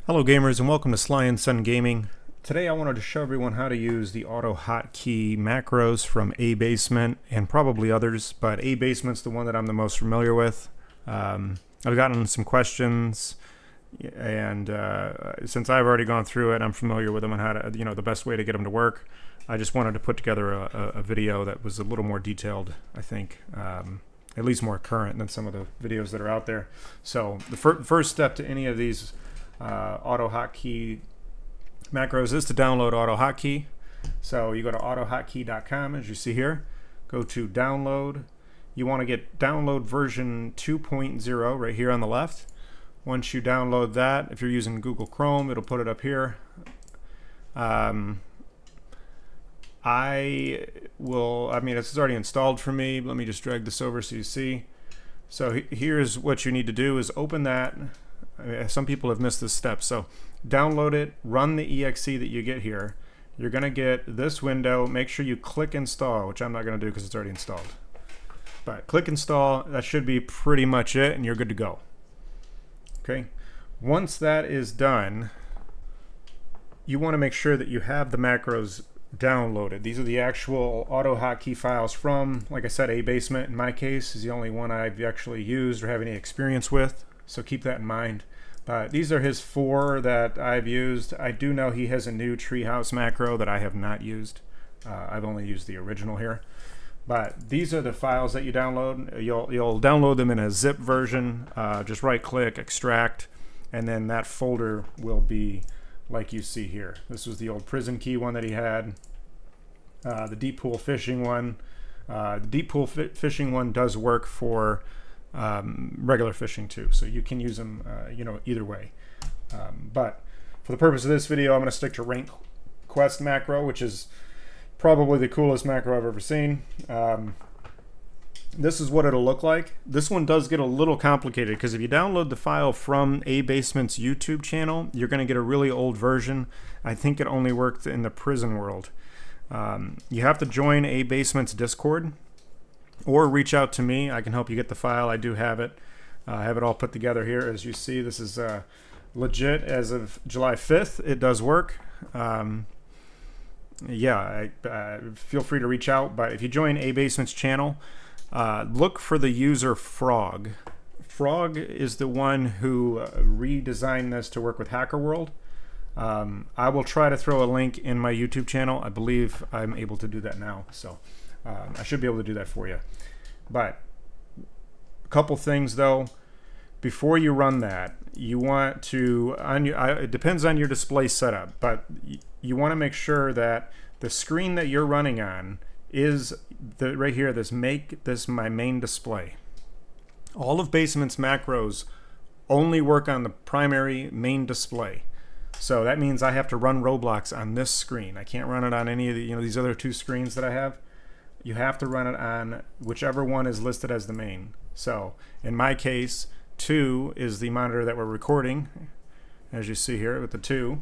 Hello gamers and welcome to Sly and Son Gaming. Today I wanted to show everyone how to use the auto hotkey macros from Abasement and probably others, but Abasement's the one that I'm the most familiar with. I've gotten some questions and since I've already gone through it, I'm familiar with them and how to, the best way to get them to work. I just wanted to put together a video that was a little more detailed, I think. At least more current than some of the videos that are out there. So the first step to any of these auto hotkey macros is to download auto hotkey. So you go to autohotkey.com, as you see here, go to download. You want to get download version 2.0 right here on the left. Once you download that, if you're using Google Chrome, it'll put it up here. It's already installed for me. Let me just drag this over so you see. So here's what you need to do is open that. Some people have missed this step. So download it, run the exe that you get here. You're going to get this window. Make sure you click install, which I'm not going to do because it's already installed. But click install. That should be pretty much it, and you're good to go. Okay. Once that is done, you want to make sure that you have the macros downloaded. These are the actual auto hotkey files from, like I said, Abasement in my case is the only one I've actually used or have any experience with. So keep that in mind. But these are his 4 that I've used. I do know he has a new Treehouse macro that I have not used. I've only used the original here. But these are the files that you download. You'll download them in a zip version. Just right click, extract, and then that folder will be like you see here. This was the old prison key one that he had. The deep pool fishing one. The deep pool fishing one does work for regular fishing too, so you can use them either way. But for the purpose of this video, I'm going to stick to rank quest macro, which is probably the coolest macro I've ever seen. This is what it'll look like. This one does get a little complicated because if you download the file from Abasement's YouTube channel, you're going to get a really old version. I think it only worked in the prison world. You have to join Abasement's Discord or reach out to me. I can help you get the file. I do have it. I have it all put together here. As you see, this is legit as of July 5th. It does work. Feel free to reach out. But if you join Abasement's channel, look for the user Frog. Frog is the one who redesigned this to work with HackerWorld. I will try to throw a link in my YouTube channel. I believe I'm able to do that now. So I should be able to do that for you. But a couple things though. Before you run that, you want to, it depends on your display setup, but you want to make sure that the screen that you're running on is right here, make this my main display. All of Basement's macros only work on the primary main display. So that means I have to run Roblox on this screen. I can't run it on any of the, these other 2 screens that I have. You have to run it on whichever one is listed as the main. So in my case, 2 is the monitor that we're recording, as you see here with the 2.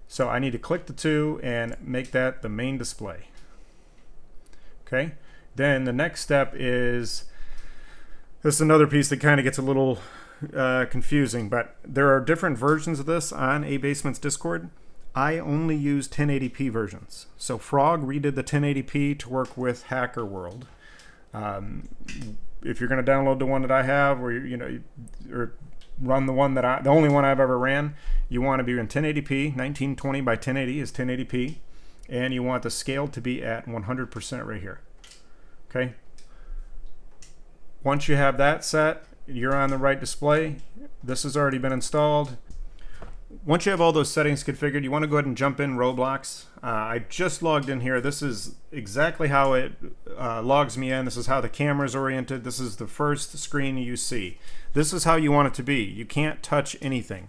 So I need to click the 2 and make that the main display. Okay. Then the next step is, this is another piece that kind of gets a little confusing, but there are different versions of this on Abasement's Discord. I only use 1080p versions. So Frog redid the 1080p to work with HackerWorld. If you're going to download the one that I have, or or run the one that the only one I've ever ran, you want to be in 1080p. 1920 by 1080 is 1080p, and you want the scale to be at 100% right here. Okay. Once you have that set, you're on the right display. This has already been installed. Once you have all those settings configured, you want to go ahead and jump in Roblox. I just logged in here. This is exactly how it logs me in. This is how the camera is oriented. This is the first screen you see. This is how you want it to be. You can't touch anything.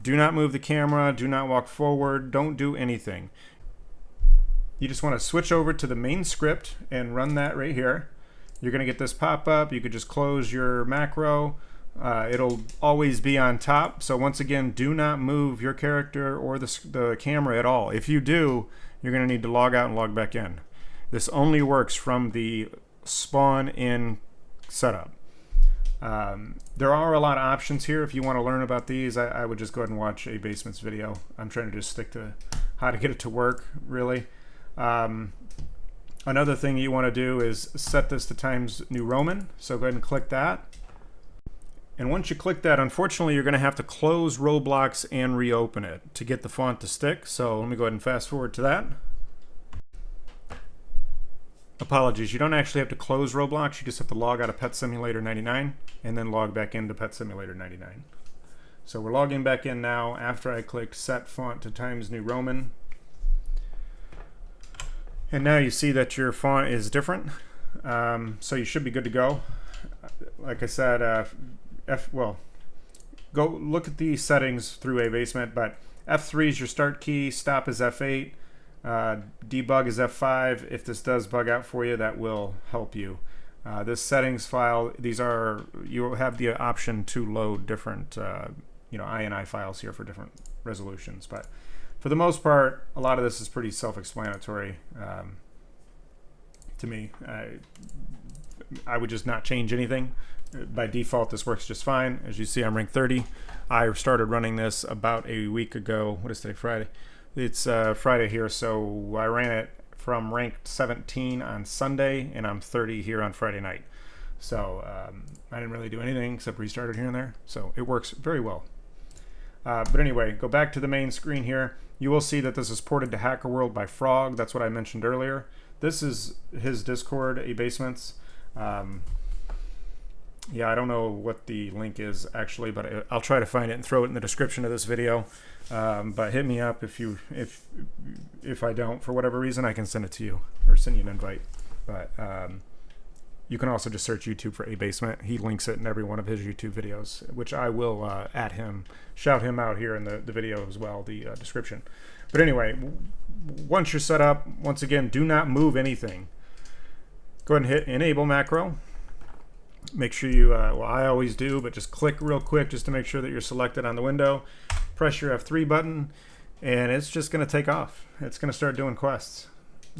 Do not move the camera. Do not walk forward. Don't do anything. You just want to switch over to the main script and run that right here. You're going to get this pop-up. You could just close your macro. It'll always be on top. So once again, do not move your character or the camera at all. If you do, you're going to need to log out and log back in. This only works from the spawn in setup. There are a lot of options here. If you want to learn about these, I would just go ahead and watch a Basement's video. I'm trying to just stick to how to get it to work, really. Another thing you want to do is set this to Times New Roman. So go ahead and click that. And once you click that, unfortunately, you're going to have to close Roblox and reopen it to get the font to stick. So let me go ahead and fast forward to that. Apologies, you don't actually have to close Roblox. You just have to log out of Pet Simulator 99 and then log back into Pet Simulator 99. So we're logging back in now after I clicked Set Font to Times New Roman. And now you see that your font is different. So you should be good to go. Like I said, go look at the settings through Abasement, but F3 is your start key, stop is F8, debug is F5. If this does bug out for you, that will help you. This settings file, you will have the option to load different INI files here for different resolutions, but for the most part, a lot of this is pretty self-explanatory to me. I would just not change anything. By default, this works just fine. As you see, I'm rank 30. I started running this about a week ago. What is today? Friday. It's Friday here, so I ran it from ranked 17 on Sunday, and I'm 30 here on Friday night. So I didn't really do anything except restarted here and there. So it works very well. But anyway, go back to the main screen here. You will see that this is ported to HackerWorld by Frog. That's what I mentioned earlier. This is his Discord, Abasements. Yeah, I don't know what the link is actually, but I'll try to find it and throw it in the description of this video. But hit me up if I don't, for whatever reason, I can send it to you or send you an invite. But you can also just search YouTube for Abasement. He links it in every one of his YouTube videos, which I will shout him out here in the video as well, the description. But anyway, once you're set up, once again, do not move anything. Go ahead and hit Enable Macro. Make sure you, I always do, but just click real quick just to make sure that you're selected on the window. Press your F3 button, and it's just going to take off. It's going to start doing quests.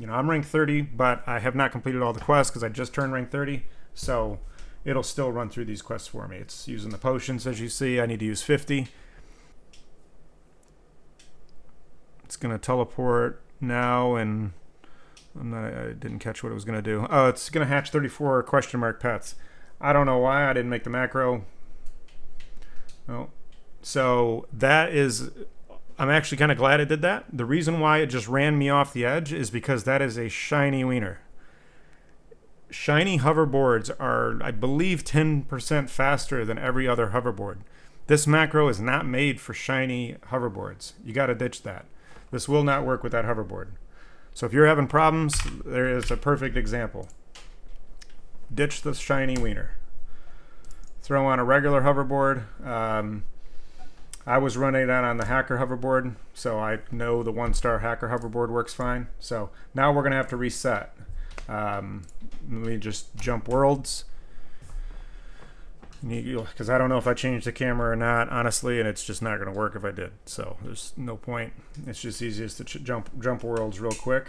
I'm rank 30, but I have not completed all the quests because I just turned rank 30, so it'll still run through these quests for me. It's using the potions, as you see. I need to use 50. It's going to teleport now, and I didn't catch what it was going to do. Oh, it's going to hatch 34 question mark pets. I don't know why I didn't make the macro. Oh, so that is, I'm actually kind of glad it did that. The reason why it just ran me off the edge is because that is a shiny wiener. Shiny hoverboards are, I believe, 10% faster than every other hoverboard. This macro is not made for shiny hoverboards. You got to ditch that. This will not work with that hoverboard. So if you're having problems, there is a perfect example. Ditch the shiny wiener. Throw on a regular hoverboard. I was running it on the Hacker hoverboard, so I know the 1-star Hacker hoverboard works fine. So now we're going to have to reset. Let me just jump worlds. Because I don't know if I changed the camera or not, honestly, and it's just not going to work if I did. So there's no point. It's just easiest to jump worlds real quick.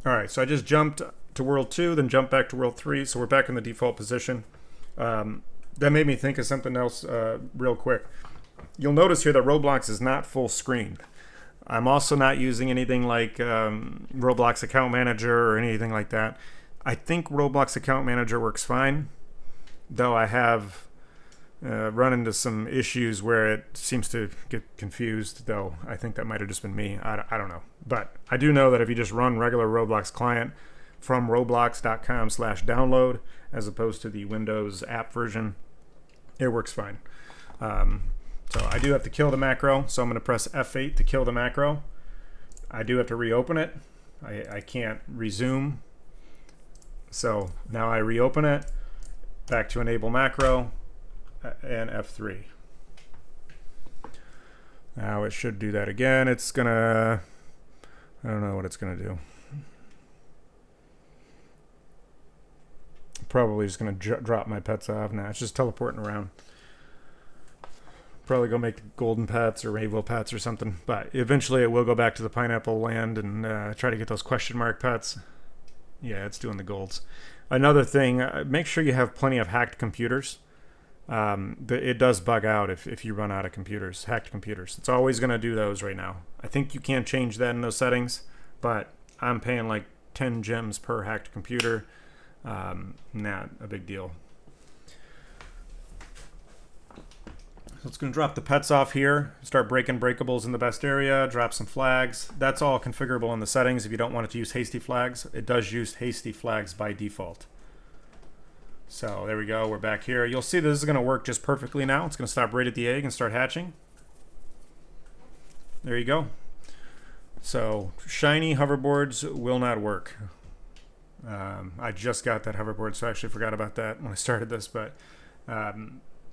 All right, so I just jumped to World 2, then jumped back to World 3, so we're back in the default position. That made me think of something else real quick. You'll notice here that Roblox is not full screen. I'm also not using anything like Roblox Account Manager or anything like that. I think Roblox Account Manager works fine, though I have run into some issues where it seems to get confused, though I think that might have just been me. I don't know. But I do know that if you just run regular Roblox client from roblox.com/download as opposed to the Windows app version, it works fine. So I do have to kill the macro, so I'm going to press F8 to kill the macro. I do have to reopen it. I can't resume. So now I reopen it, back to enable macro, and F3. Now it should do that again. It's gonna, I don't know what it's gonna do. Probably just gonna drop my pets off. Nah, it's just teleporting around. Probably go make golden pets or rainbow pets or something. But eventually it will go back to the pineapple land and try to get those question mark pets. Yeah, it's doing the golds. Another thing, make sure you have plenty of hacked computers. It does bug out if you run out of computers, hacked computers. It's always going to do those right now. I think you can't change that in those settings, but I'm paying like 10 gems per hacked computer. Not a big deal. So it's going to drop the pets off here, start breaking breakables in the best area, drop some flags. That's all configurable in the settings if you don't want it to use hasty flags. It does use hasty flags by default. So there we go, we're back here. You'll see this is going to work just perfectly now. It's going to stop right at the egg and start hatching. There you go. So shiny hoverboards will not work. I just got that hoverboard, so I actually forgot about that when I started this, but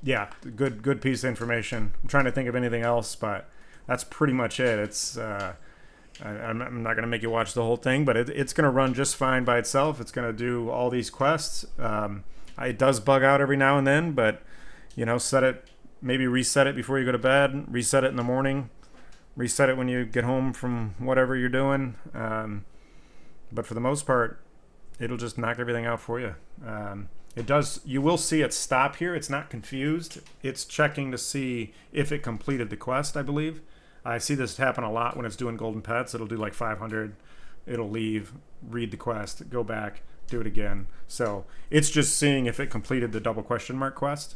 yeah, good piece of information. I'm trying to think of anything else, but that's pretty much it. It's I'm not going to make you watch the whole thing, but it's going to run just fine by itself. It's going to do all these quests. It does bug out every now and then, but you know, maybe reset it before you go to bed, reset it in the morning, reset it when you get home from whatever you're doing. But for the most part, it'll just knock everything out for you. It does. You will see it stop here. It's not confused. It's checking to see if it completed the quest, I believe. I see this happen a lot when it's doing golden pets. It'll do like 500. It'll leave, read the quest, go back, do it again. So it's just seeing if it completed the double question mark quest.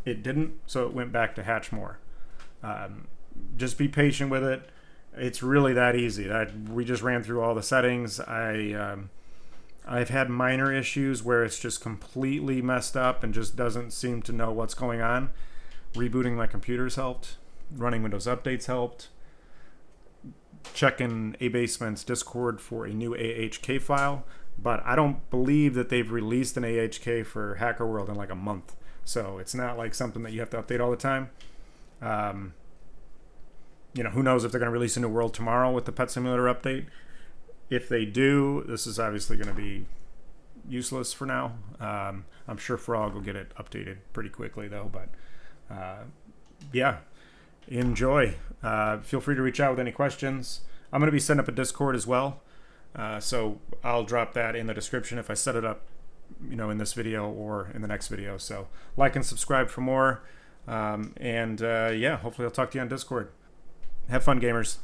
It didn't, so it went back to hatch more. Just be patient with it. It's really that easy. We just ran through all the settings. I've had minor issues where it's just completely messed up and just doesn't seem to know what's going on. Rebooting my computers helped. Running Windows updates helped. Checking A-Basement's Discord for a new AHK file. But I don't believe that they've released an AHK for Hacker World in like a month. So it's not like something that you have to update all the time. You know, who knows if they're going to release a new world tomorrow with the Pet Simulator update. If they do, this is obviously going to be useless for now. I'm sure Frog will get it updated pretty quickly, though. But yeah, enjoy. Feel free to reach out with any questions. I'm going to be setting up a Discord as well. So I'll drop that in the description if I set it up, you know, in this video or in the next video. So like and subscribe for more. Yeah, hopefully I'll talk to you on Discord. Have fun, gamers.